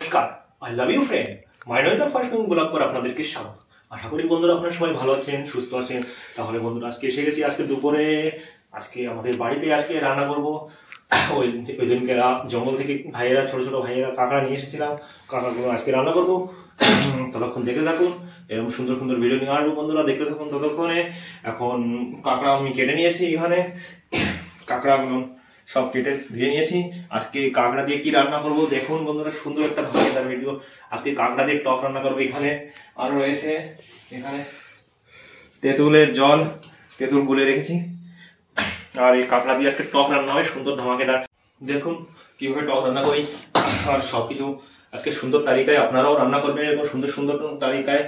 নমস্কার, I love you friend. মাইনরিতা first blog করে আপনাদেরকে স্বাগত। আশা করি বন্ধুরা আপনারা সবাই ভালো আছেন, সুস্থ আছেন। তাহলে বন্ধুরা আজকে এসে গেছি আজকে দুপুরে। আজকে আমাদের বাড়িতে আজকে রান্না করব। ওই দিনকে জঙ্গল থেকে ভাইয়েরা ছোট ছোট ভাইয়েরা কাঁকড়া নিয়ে এসেছিলাম, কাঁকড়াগুলো আজকে রান্না করব। ততক্ষণ দেখতে থাকুন, এরকম সুন্দর সুন্দর ভিডিও নিয়ে আসবো বন্ধুরা, দেখতে থাকুন ততক্ষণে। এখন কাঁকড়া আমি কেটে নিয়েছি, এখানে কাঁকড়াগুলো সব কেটে ধুয়ে নিয়েছি। আজকে কাঁকড়া দিয়ে কি রান্না করব দেখুন বন্ধুরা, সুন্দর একটা ধন্যবাদ ভিডিও। আজকে কাঁকড়া দিয়ে টক রান্না করবো। এখানে আরো রয়েছে, এখানে তেঁতুলের জল, তেঁতুল গুলে রেখেছি। আর এই কাঁকড়া দিয়ে আজকে টক রান্না হবে, সুন্দর ধামাকেদার। দেখুন কিভাবে টক রান্না করি, আর সবকিছু আজকে সুন্দর তালিকায় আপনারাও রান্না করবেন, এরকম সুন্দর সুন্দর তালিকায়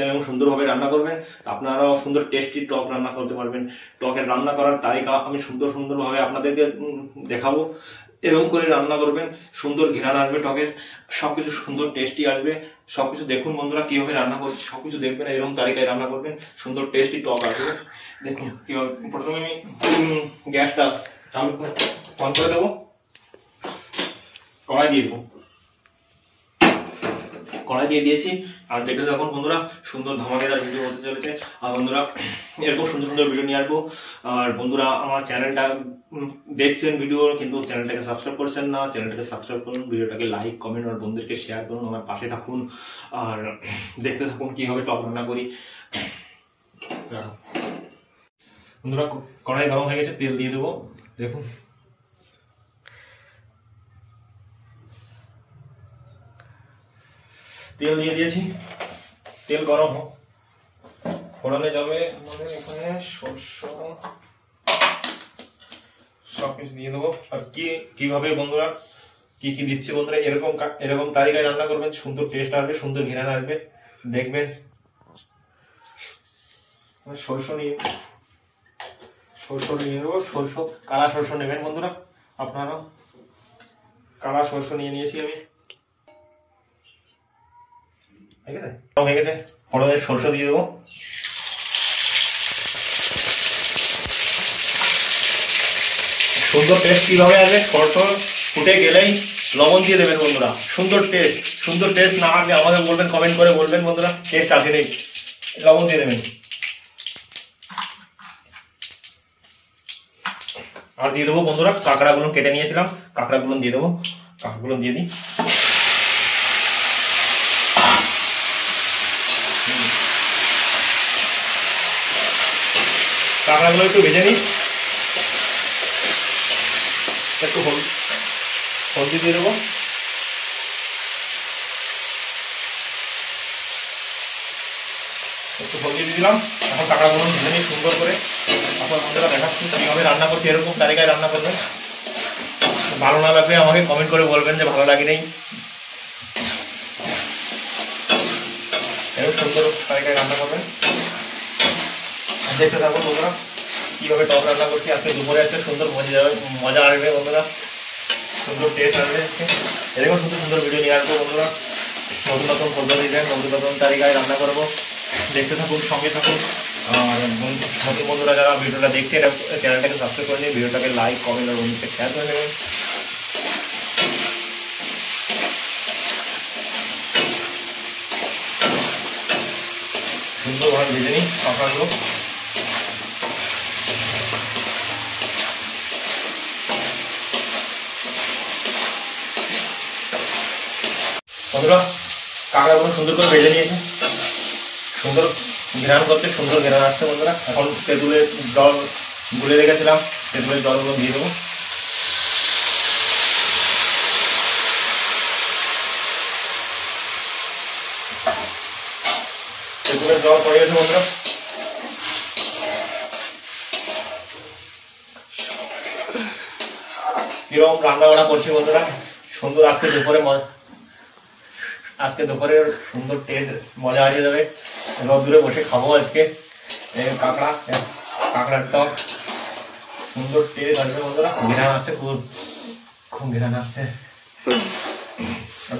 এবং সুন্দরভাবে রান্না করবেন। আপনারাও সুন্দর টেস্টি টক রান্না করতে পারবেন। টকের রান্না করার তালিকা আমি সুন্দরভাবে আপনাদেরকে দেখাবো। এরকম করে রান্না করবেন, সুন্দর ঘ্রাণ আসবে টকের, সবকিছু সুন্দর টেস্টি আসবে। সবকিছু দেখুন বন্ধুরা কিভাবে রান্না করছি, সবকিছু দেখবেন, এরকম তালিকায় রান্না করবেন, সুন্দর টেস্টি টক আসবে। দেখুন কিভাবে। প্রথমে আমি গ্যাসটা অন করে দেবো, কড়াই দিয়ে দেবো, কড়াই দিয়ে দিয়েছি। আর দেখতে দেখুন বন্ধুরা, সুন্দর ধামাকেদার ভিডিও হতে চলেছে। আর বন্ধুরা এরকম সুন্দর সুন্দর ভিডিও নিয়ে আসবো। আর বন্ধুরা আমার চ্যানেলটা দেখছেন ভিডিও, কিন্তু চ্যানেলটাকে সাবস্ক্রাইব করছেন না, চ্যানেলটাকে সাবস্ক্রাইব করুন, ভিডিওটাকে লাইক কমেন্ট আর বন্ধুদেরকে শেয়ার করুন, আমার পাশে থাকুন। আর দেখতে থাকুন কিভাবে টক রান্না করি। বন্ধুরা কড়াই গরম হয়ে গেছে, তেল দিয়ে দেবো। দেখুন তেল দিয়ে দিয়েছি, তেল গরম হোক, ফোড়নে যাবে আমাদের এখানে সরষে, সবকিছু দিয়ে দেবো। আর কিভাবে বন্ধুরা কি দিচ্ছে বন্ধুরা, এরকম তালিকায় রান্না করবেন, সুন্দর টেস্ট আসবে, সুন্দর ঘ্রাণ আসবে, দেখবেন। সরষে নিয়ে নেবো, কালা সরষে নেবেন বন্ধুরা, আপনারা কালা সরষে নিয়ে নিয়েছি আমি। হয়ে গেছে, ফোড়নের সরষে দিয়ে দেবো। সুন্দর টেস্ট কিভাবে আসবে, সরষে ফুটে গেলেই লবণ দিয়ে দেবেন বন্ধুরা। সুন্দর টেস্ট না আসলে আমাদের বলবেন, কমেন্ট করে বলবেন বন্ধুরা টেস্ট আসেনি, লবণ দিয়ে দেবেন। আর দিয়ে দেবো বন্ধুরা কাঁকড়াগুলো কেটে নিয়েছিলাম, কাঁকড়াগুলো দিয়ে দেবো, কাঁকড়াগুলো দিয়ে দিই। কাঁকড়াগুলো একটু ভেজে নিই, একটু হলদি দিয়ে দেবো, একটু হলদি দিয়ে দিলাম। এখন কাঁকড়াগুলো ভেজে নিই সুন্দর করে। আপনার বন্ধুরা দেখাচ্ছি কিভাবে রান্না করছি, এরকম তালিকায় রান্না করবেন। ভালো না লাগলে আমাকে কমেন্ট করে বলবেন যে ভালো লাগে নেই, এরকম সুন্দর তালিকায় রান্না করবেন। দেখতে থাকুন বন্ধুরা কিভাবে টক রান্না করছি। আজকে দুপুরে একটা সুন্দর মজা আসবে বন্ধুরা, সুন্দর টেস্ট আসবে। এরকম সুন্দর সুন্দর ভিডিও নিয়ে আসবো বন্ধুরা, নতুন নতুন পদ্ধতিতে নতুন নতুন তালিকায় রান্না করবো। দেখতে থাকুন, সঙ্গে থাকুন। আর নতুন বন্ধুরা যারা ভিডিওটা দেখছে চ্যানেলটাকে সাবস্ক্রাইব করে নিন, ভিডিওটাকে লাইক কমেন্ট আর বন্ধুকে শেয়ার করে নেবেন। সুন্দরভাবে ভেজে নিই কাঁকড়াগুলো। বন্ধুরা কাঁকড়াগুলো সুন্দর করে ভেজে নিয়েছে, সুন্দর ঘ্রাণ করতে, সুন্দর ঘ্রাণ আসছে বন্ধুরা। এখন তেঁতুলের জল গুলে রেখেছিলাম, তেঁতুলের জলগুলো দিয়ে দেবো। তেঁতুলের জল পড়ে গেছে বন্ধুরা। কিরকম রান্না বান্না করছি বন্ধুরা, সুন্দর। আজকে দুপুরে সুন্দর টেস্ট মজা আসে যাবে। রোদ্দুরে বসে খাবো আজকে কাঁকড়ার টক, সুন্দর টেস্ট আসবে বন্ধুরা। ঘ্রাণ আসছে, খুব ঘ্রাণ আসছে।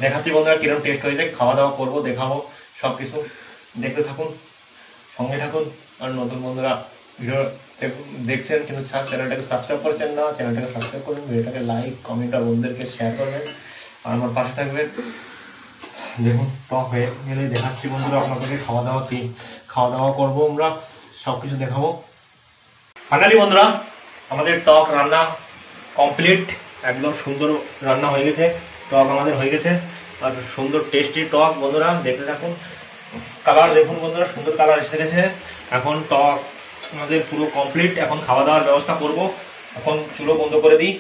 দেখাচ্ছি বন্ধুরা কিরকম টেস্ট হয়েছে। খাওয়া দাওয়া করবো, দেখাবো সবকিছু, দেখতে থাকুন, সঙ্গে থাকুন। আর নতুন বন্ধুরা ভিডিও দেখছেন কিন্তু চ্যানেলটাকে সাবস্ক্রাইব করছেন না, চ্যানেলটাকে সাবস্ক্রাইব করুন, ভিডিওটাকে লাইক কমেন্ট আর বন্ধুদেরকে শেয়ার করবেন। আর আমার পাশে থাকবেন। দেখুন টক হয়ে গেলে দেখাচ্ছি বন্ধুরা আপনাদেরকে খাওয়া দাওয়া কি খাওয়া দাওয়া করবো, আমরা সব কিছু দেখাবো। ফাইনালি বন্ধুরা আমাদের টক রান্না কমপ্লিট, একদম সুন্দর রান্না হয়ে গেছে, টক আমাদের হয়ে গেছে আর সুন্দর টেস্টি টক। বন্ধুরা দেখতে থাকুন, কালার দেখুন বন্ধুরা, সুন্দর কালার এসে গেছে। এখন টক আমাদের পুরো কমপ্লিট, এখন খাওয়া দাওয়ার ব্যবস্থা করব। এখন চুলো বন্ধ করে দিই,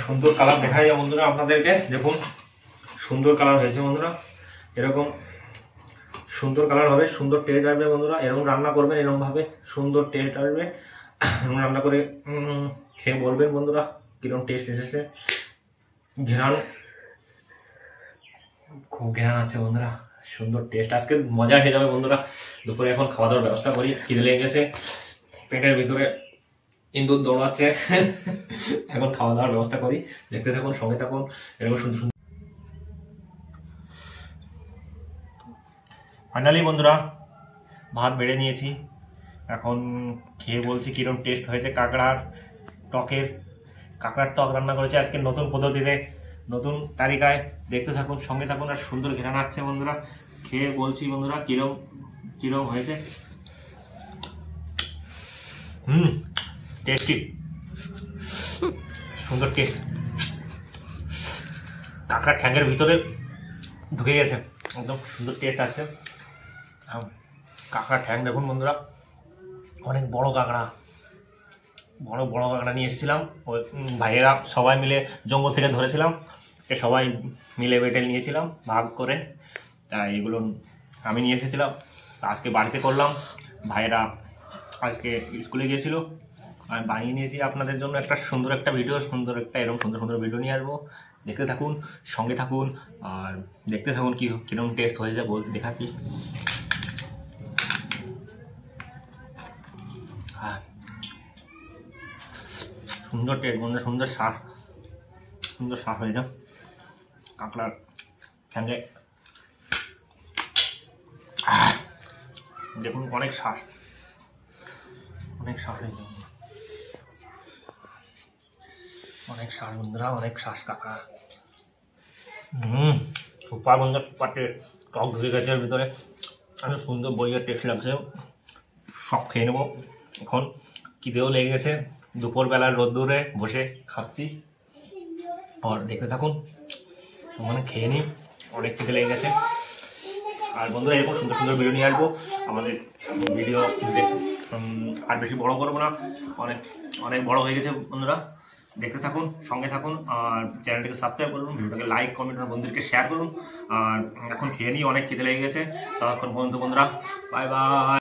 সুন্দর কালার দেখা যায় বন্ধুরা আপনাদেরকে। দেখুন সুন্দর কালার হয়েছে বন্ধুরা, এরকম সুন্দর কালার হবে, সুন্দর টেস্ট আসবে বন্ধুরা। এরকম রান্না করবেন, এরকমভাবে সুন্দর টেস্ট আসবে। এরকম রান্না করে খেয়ে বলবেন বন্ধুরা কিরকম টেস্ট এসেছে। ঘেরান, খুব ঘেরান আছে বন্ধুরা, সুন্দর টেস্ট, আজকে মজা এসে যাবে বন্ধুরা। দুপুরে এখন খাওয়া দাওয়ার ব্যবস্থা করি, খিদে লেগে গেছে, পেটের ভিতরে ইন্দুর দৌড়াচ্ছে। এখন খাওয়া দাওয়ার ব্যবস্থা করি, দেখতে থাকুন, সঙ্গে থাকুন। এরকম সুন্দর সুন্দর ফাইনালি বন্ধুরা ভাত বেড়ে নিয়েছি, এখন খেয়ে বলছি কিরকম টেস্ট হয়েছে। কাঁকড়ার টক রান্না করেছে আজকে নতুন পদ্ধতিতে, নতুন তালিকায়। দেখতে থাকুন, সঙ্গে থাকুন, আর সুন্দর ঘেরান আসছে বন্ধুরা। খেয়ে বলছি বন্ধুরা কিরকম হয়েছে। টেস্টি, সুন্দর টেস্ট, কাঁকড়ার ঠ্যাঙ্গের ভিতরে ঢুকে গেছে, একদম সুন্দর টেস্ট আসছে। কাঁকড়ার ঠ্যাং দেখুন বন্ধুরা, অনেক বড় কাঁকড়া, বড় কাঁকড়া নিয়ে এসেছিলাম। ওই ভাইয়েরা সবাই মিলে জঙ্গল থেকে ধরেছিলাম, সবাই মিলে বেটে নিয়েছিলাম ভাগ করে। এগুলো আমি নিয়ে এসেছিলাম, আজকে বাড়িতে করলাম। ভাইয়েরা আজকে স্কুলে গিয়েছিল, আমি বানিয়ে নিয়েছি আপনাদের জন্য একটা সুন্দর একটা ভিডিও, এরকম সুন্দর সুন্দর ভিডিও নিয়ে আসবো। দেখতে থাকুন, সঙ্গে থাকুন, আর দেখতে থাকুন কিরকম টেস্ট হয়েছে বলতে দেখাচ্ছি। হ্যাঁ, সুন্দর টেস্ট বন্ধুরা, সুন্দর শ্বাস হয়েছে কাঁকড়ার সঙ্গে। দেখুন অনেক শ্বাস হয়েছে, অনেক শ্বাস বন্ধুরা, অনেক শ্বাস কাঁকড়া। সুপার বন্ধুরা, সুপার টেস্ট, টক ঢুকে গেছে এর ভিতরে, আমি সুন্দর বইয়ের টেস্ট লাগছে। সব খেয়ে নেবো, এখন খিদেও লেগে গেছে, দুপুরবেলার রোদ্দুরে বসে খাচ্ছি। আর দেখতে থাকুন, মানে খেয়ে নিই, অনেক খিদে লেগে গেছে। আর বন্ধুরা এরকম সুন্দর সুন্দর ভিডিও নিয়ে আসবো। আমাদের ভিডিও আর বেশি বড় করবো না, অনেক বড় হয়ে গেছে বন্ধুরা। দেখতে থাকুন, সঙ্গে থাকুন, আর চ্যানেলটিকে সাবস্ক্রাইব করুন, ভিডিওটাকে লাইক কমেন্ট আর বন্ধুদেরকে শেয়ার করুন। আর এখন খেয়ে নিই, অনেক খিদে লেগে গেছে। ততক্ষণ পর্যন্ত বন্ধুরা বাই বাই।